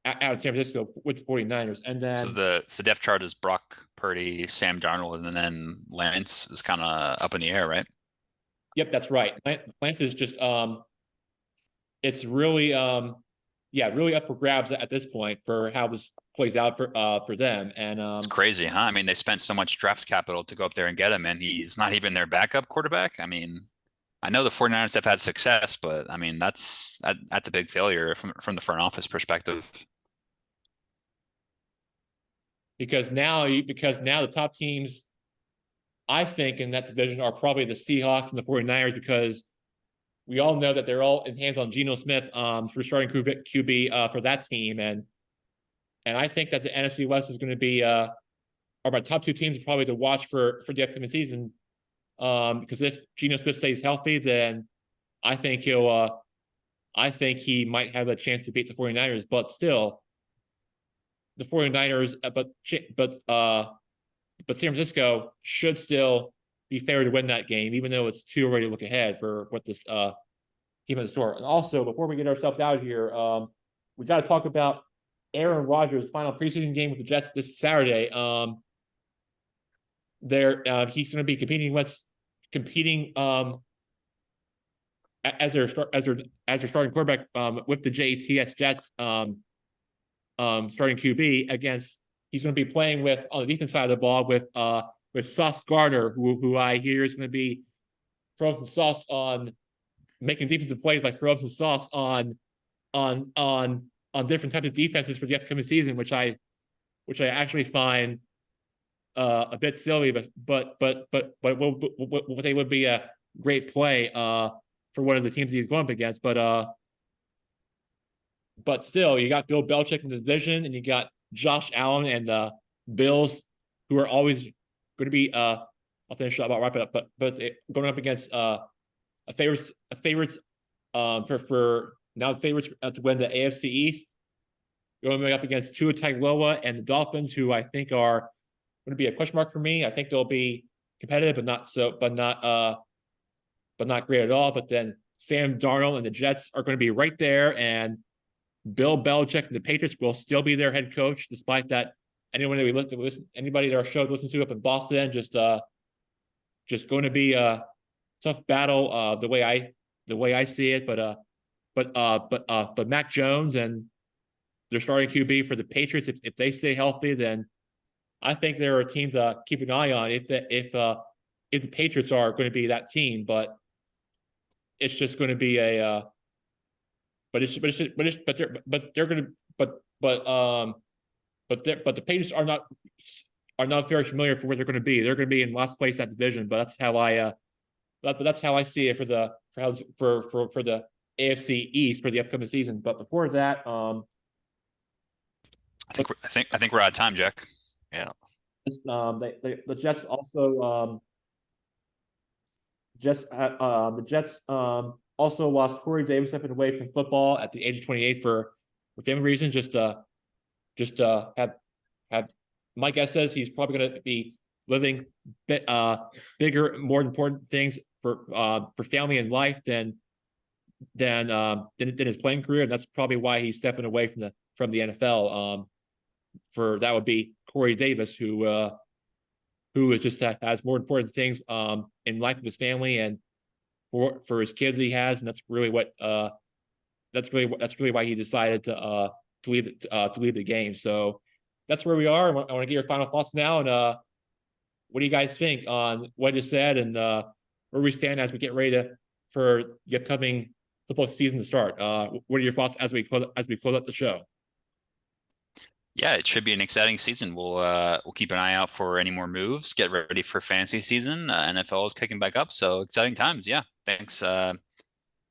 of San Francisco with the 49ers. And then So the depth chart is Brock Purdy, Sam Darnold, and then Lance is kind of up in the air, right? Yep, that's right. Lance is just it's really really up for grabs at this point for how this plays out for them. And It's crazy, huh? I mean, they spent so much draft capital to go up there and get him, and he's not even their backup quarterback. I mean, I know the 49ers have had success, but I mean, that's a big failure from the front office perspective. Because now the top teams, I think, in that division are probably the Seahawks and the 49ers, because we all know that they're all in hands on Geno Smith for starting QB for that team. And I think that the NFC West is going to be are my top 2 teams probably to watch for the upcoming season. Because if Geno Smith stays healthy, then I think he might have a chance to beat the 49ers, but still the 49ers, but San Francisco should still be fair to win that game, even though it's too early to look ahead for what this team has in store. And also, before we get ourselves out of here, we got to talk about Aaron Rodgers' final preseason game with the Jets this Saturday. He's going to be competing as their starting quarterback with the JETS Jets starting QB against. He's going to be playing with on the defense side of the ball with Sauce Gardner, who I hear is going to be throwing some sauce on making defensive plays by throwing some sauce on different types of defenses for the upcoming season, which I actually find a bit silly, but what they would be a great play for one of the teams he's going up against. But still, you got Bill Belichick in the division, and you got Josh Allen and the Bills, who are always going to be. I'll finish up. I'll wrap it up. But going up against a favorites for now the favorites to win the AFC East. Going up against Tua Tagovailoa and the Dolphins, who I think are going to be a question mark for me. I think they'll be competitive, but not great at all. But then Sam Darnold and the Jets are going to be right there, and Bill Belichick and the Patriots will still be their head coach, despite that. Anybody that our show listen to up in Boston, just going to be a tough battle. The way I see it, but Mac Jones and their starting QB for the Patriots, if they stay healthy, then I think they're a team to keep an eye on. If the Patriots are going to be that team, but it's just going to be a. But the Patriots are not very familiar for where they're going to be. They're going to be in last place in that division, but that's how I see it for the AFC East for the upcoming season. But before that, I think we're out of time, Jack. Yeah. The Jets also the Jets also lost Corey Davis stepping away from football at the age of 28 for family reasons. Had my guess says he's probably going to be living bigger, more important things for family and life than his playing career, and that's probably why he's stepping away from the NFL. For that would be Corey Davis, who is just has more important things in life with his family and for his kids that he has, and that's really why he decided to leave the game. So that's where we are. I want to get your final thoughts now, and what do you guys think on what is said and where we stand as we get ready for the upcoming football season to start? What are your thoughts as we close out the show? Yeah, it should be an exciting season. We'll keep an eye out for any more moves. Get ready for fantasy season. NFL is kicking back up, so exciting times. Yeah, thanks for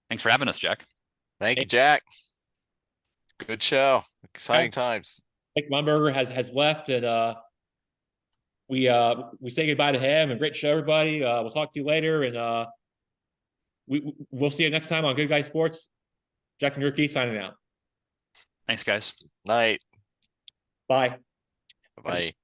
having us, Jack. Thank you, Jack. Good show. Exciting times. Mike Mumberger has left, and we say goodbye to him. And great show, everybody. We'll talk to you later, and we'll see you next time on Good Guy Sports. Jack and Ricky signing out. Thanks, guys. Night. Bye. Bye.